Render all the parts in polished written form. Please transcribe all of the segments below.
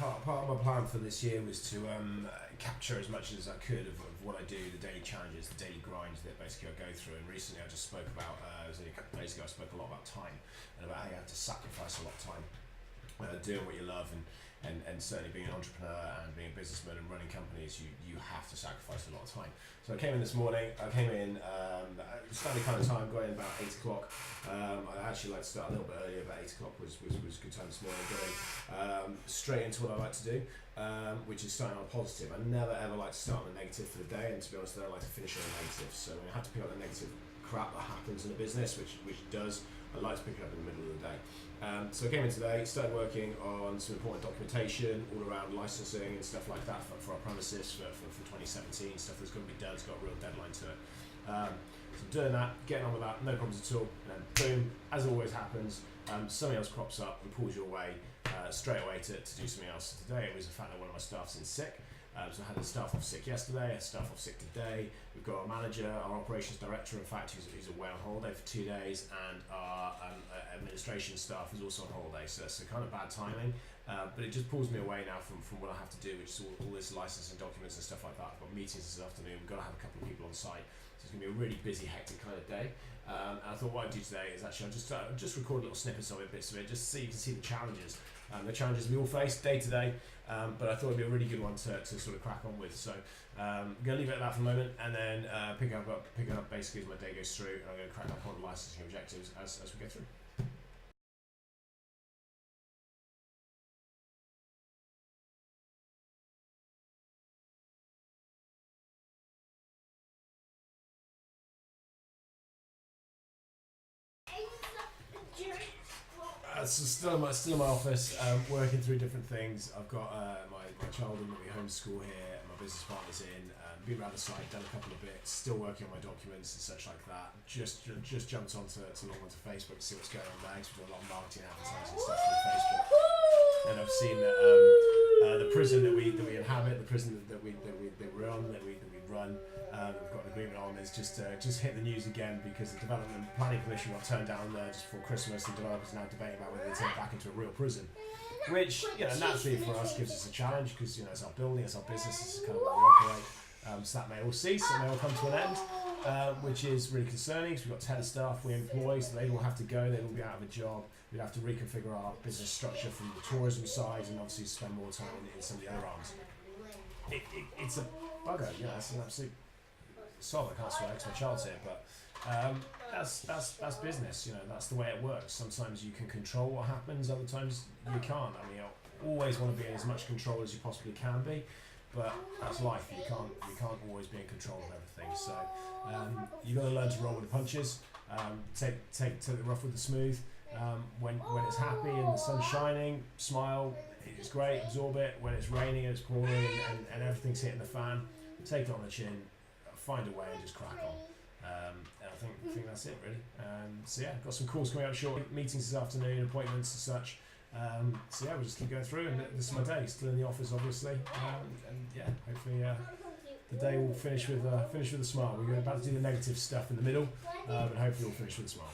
part of my plan for this year was to capture as much as I could of what I do, the daily challenges, the daily grinds that basically I go through. And recently I just spoke about, it was only a couple of days ago, I spoke a lot about time and about how you have to sacrifice a lot of time doing what you love, and certainly being an entrepreneur and being a businessman and running companies, you have to sacrifice a lot of time. So I came in this morning, standard kind of time, got in about 8 o'clock. I actually like to start a little bit earlier, but 8 o'clock was a good time this morning, going straight into what I like to do, which is starting on a positive. I never ever like to start on a negative for the day, and to be honest, I don't like to finish on a negative. So when I have to pick up the negative crap that happens in a business, which does, I like to pick it up in the middle of the day. So I came in today, started working on some important documentation all around licensing and stuff like that for our premises for 2017, stuff that's going to be done, it's got a real deadline to it. So doing that, getting on with that, no problems at all, and then boom, as always happens, something else crops up and pulls you away straight away to do something else. Today it was the fact that one of my staff's in sick. So I had the staff off sick yesterday, I had staff off sick today. We've got our manager, our operations director, in fact, who's away on holiday for 2 days, and our administration staff is also on holiday. So it's kind of bad timing, but it just pulls me away now from what I have to do, which is all this licensing documents and stuff like that. I've got meetings this afternoon, we've got to have a couple of people on site. So it's going to be a really busy, hectic kind of day. And I thought what I'd do today is actually I'll just record little snippets of it, bits of it, just so you can see the challenges we all face day to day. But I thought it'd be a really good one to sort of crack on with. So I'm going to leave it at that for a moment, and then pick it up basically as my day goes through, and I'm going to crack back on the licensing objectives as we go through. So still in my office, working through different things. I've got my child in that we homeschool here, and my business partner's in. Been around the site, done a couple of bits, still working on my documents and such like that. Just jumped onto Facebook to see what's going on there. We've done a lot of marketing, advertising stuff through Facebook, and I've seen that the prison that we inhabit, the prison that we run, that we run. We've got an agreement on is just hit the news again because the Development Planning Commission got turned down just before Christmas. The developers are now debating about whether they turn it back into a real prison, which naturally for us gives us a challenge because it's our building, it's our business, it's kind of what we operate. So that may all cease, it may all come to an end, which is really concerning because we've got 10 staff we employ, so they'd all have to go, they'd all be out of a job. We'd have to reconfigure our business structure from the tourism side and obviously spend more time in some of the other arms. It's a bugger, it's an absolute sod. I can't swear because my child's here, but that's business. That's the way it works. Sometimes you can control what happens, other times you can't. I mean, you always want to be in as much control as you possibly can be, but that's life. You can't always be in control of everything. So you've got to learn to roll with the punches. Take the rough with the smooth. When it's happy and the sun's shining, smile. It's great. Absorb it. When it's raining and it's pouring and everything's hitting the fan, take it on the chin. Find a way and just crack on. And I think that's it really. So yeah, got some calls coming up shortly, meetings this afternoon, appointments and such. So yeah, we'll just keep going through, and this is my day. Still in the office, obviously, and yeah, hopefully the day will finish with a smile. We're about to do the negative stuff in the middle, but hopefully we'll finish with a smile.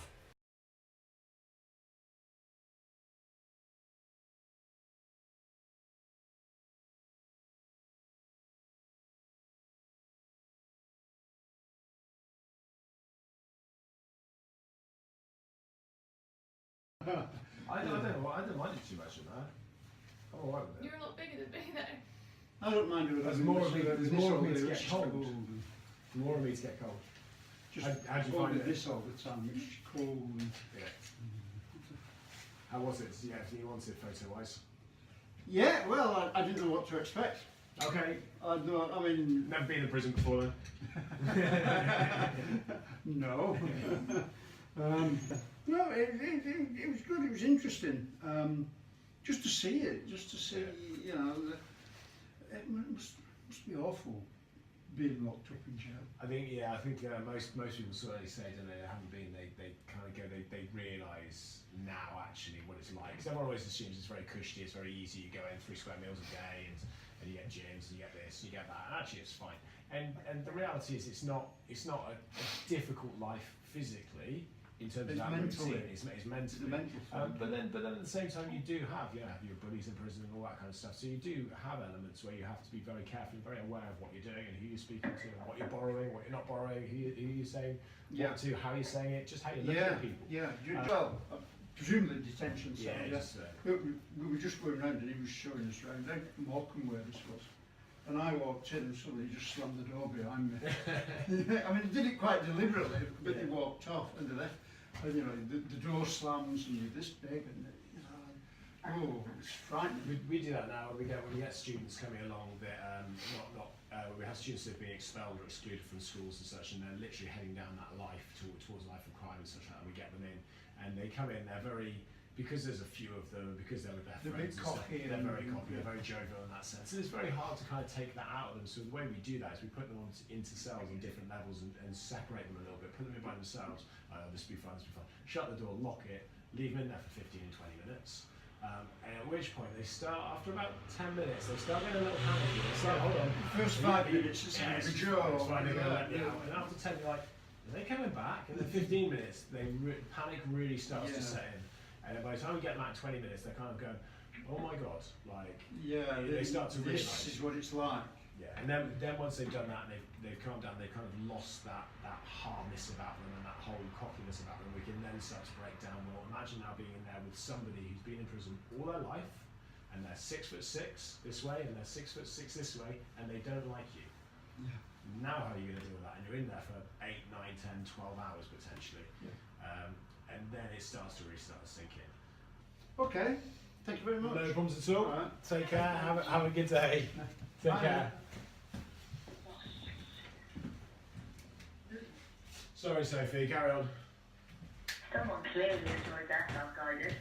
I don't mind it too much, I'm alright with it. You're a lot bigger than me though. I don't mind it. There's more of me to get cold. More of me to get cold. Just how do you find it? This all the time. It's cold. Yeah. How was it? Yeah, do you want it photo-wise? Yeah, well, I didn't know what to expect. Okay. I mean... Never been in prison before then? No. No, it was good, it was interesting. Just to see it, it must be awful being locked up in jail. I think most people certainly say, don't they haven't been, they kind of go, they realise now actually what it's like. Because everyone always assumes it's very cushy, it's very easy, you go in 3 square meals a day and you get gyms, and you get this, you get that, and actually it's fine. And the reality is it's not a difficult life physically, in terms It's of that mentally. routine, it's mentally. The mental thing. But then at the same time, you do have your buddies in prison and all that kind of stuff. So you do have elements where you have to be very careful, and very aware of what you're doing and who you're speaking to, and what you're borrowing, what you're not borrowing, who you're saying what to, how you're saying it, just how you're looking at people. Well, presumably detention cell. Yeah, just, But we were just going round and he was showing us round. Then Morecambe where this was. And I walked in and suddenly he just slammed the door behind me. I mean, he did it quite deliberately, but he walked off and they left. And you know, the door slams and you're this big and you know, oh, it's frightening. We do that now when we get students coming along that we have students that have been expelled or excluded from schools and such, and they're literally heading down that life towards life of crime and such like that. We get them in and they come in, they're very, because there's a few of them, because they're with their friends and stuff, they're very cocky, they're very jovial in that sense. And it's very hard to kind of take that out of them. So the way we do that is we put them into cells on different levels and separate them a little bit, put them in by themselves. This will be fun, this will be fun. Shut the door, lock it, leave them in there for 15 and 20 minutes. And at which point they start, after about 10 minutes, they start getting a little panicky. They start, hold on. The first 5 minutes, it's going to be Joe. It's fine, they're going to let me out. And after 10, you're like, are they coming back? And then 15 minutes, panic really starts to set in. And then by the time we get them out 20 minutes, they kind of go, oh my God, like, they start to realise. This is what it's like. Yeah, and then once they've done that and they've calmed down, they've kind of lost that hardness about them and that whole cockiness about them, we can then start to break down, well, imagine now being in there with somebody who's been in prison all their life, and they're 6'6" this way, and they're 6'6" this way, and they don't like you. Yeah. Now how are you going to deal with that? And you're in there for 8, 9, 10, 12 hours potentially. Yeah. And then it starts to really start to sink in. Okay, thank you very much. No problems at all. All right. Take care, have a good day. Take Bye. care. Sorry, Sophie, carry on. Someone clearly enjoyed that self-guided.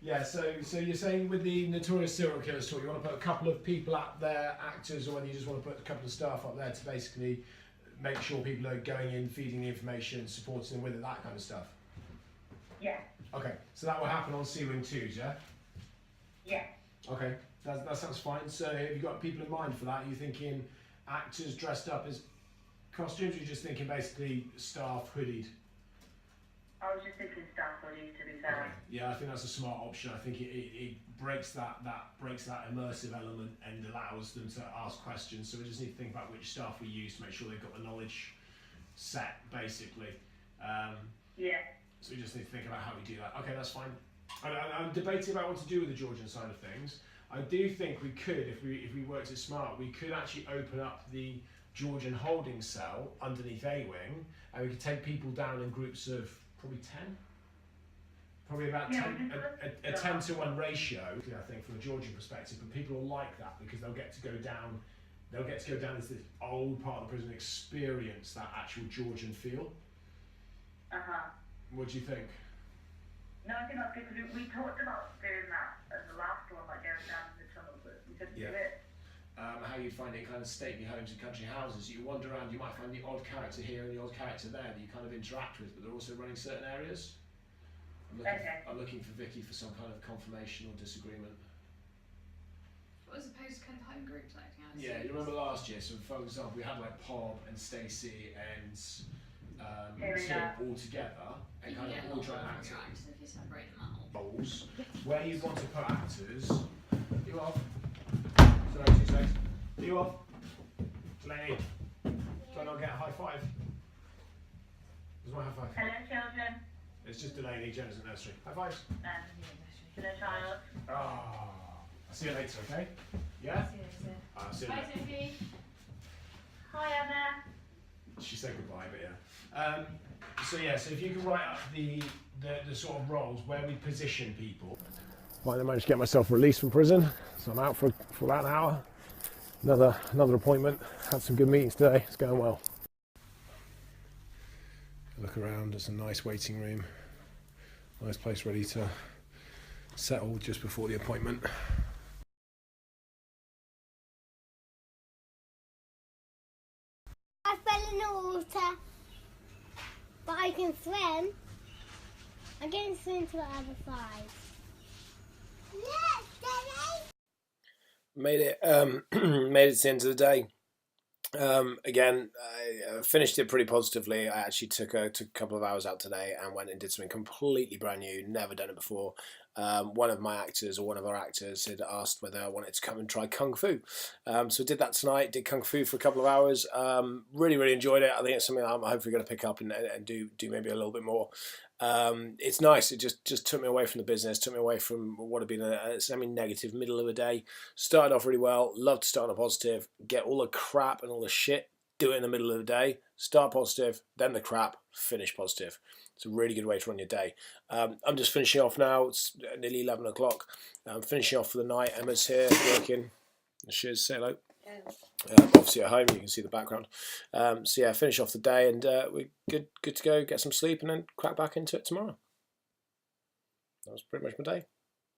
Yeah. So you're saying with the Notorious Serial Killers tour, you want to put a couple of people up there, actors, or whether you just want to put a couple of staff up there to basically make sure people are going in, feeding the information, supporting them with it, that kind of stuff? Yeah. Okay, so that will happen on Sea Wing 2s, yeah? Yeah. Okay, that sounds fine. So have you got people in mind for that? Are you thinking actors dressed up as costumes, or are you just thinking basically staff hoodied? I was just thinking staff hoodies, to be fair. Okay. Yeah, I think that's a smart option. I think it breaks that immersive element and allows them to ask questions. So we just need to think about which staff we use to make sure they've got the knowledge set, basically. Yeah. So we just need to think about how we do that. Okay, that's fine. I'm debating about what to do with the Georgian side of things. I do think we could, if we worked it smart, we could actually open up the Georgian holding cell underneath A-Wing, and we could take people down in groups of probably 10. Probably about 10, a 10 to 1 ratio, I think, from a Georgian perspective. But people will like that because they'll get to go down. They'll get to go down into this old part of the prison, and experience that actual Georgian feel. What do you think? No, I think that's good because we talked about doing that as the last one, like going down the tunnel, but we couldn't do it. How you find it in kind of stately homes and country houses. You wander around, you might find the odd character here and the odd character there that you kind of interact with, but they're also running certain areas. I'm looking for Vicky for some kind of confirmation or disagreement. What was opposed to kind of home groups acting out? Yeah, you remember last year, so for example, we had like Pob and Stacey and Tim all together and kind of all trying to act actors if you separate them out. roles. Where you want to put actors, you off. Sorry, 2 seconds. You off. Delaney, try not to get a high five. Where's my high five? Hello, children. It's just Delaney, Jenna's at nursery. High fives. Hello, child. I'll see you later, okay? Yeah? I'll see you Bye, later. Sophie. Hi, Emma. She said goodbye, but yeah. So if you can write up the sort of roles where we position people. Right, I managed to get myself released from prison, so I'm out for about an hour. Another appointment. Had some good meetings today. It's going well. Look around. It's a nice waiting room. Nice place ready to settle just before the appointment. I fell in the water, but I can swim. I'm getting swim to the other side. Yes, Daddy! Made it to the end of the day. Again, I finished it pretty positively. I actually took a couple of hours out today and went and did something completely brand new, never done it before. One of my actors, or one of our actors, had asked whether I wanted to come and try Kung Fu. So I did that tonight, did Kung Fu for a couple of hours. Really, really enjoyed it. I think it's something I'm hopefully going to pick up and do maybe a little bit more. It's nice. It just took me away from the business, took me away from what had been a semi-negative middle of the day. Started off really well. Love to start on a positive. Get all the crap and all the shit, do it in the middle of the day. Start positive, then the crap, finish positive. It's a really good way to run your day. I'm just finishing off now. It's nearly 11 o'clock. I'm finishing off for the night. Emma's here working. She's say hello. Obviously at home, you can see the background. So yeah, finish off the day, and we're good to go. Get some sleep, and then crack back into it tomorrow. That was pretty much my day.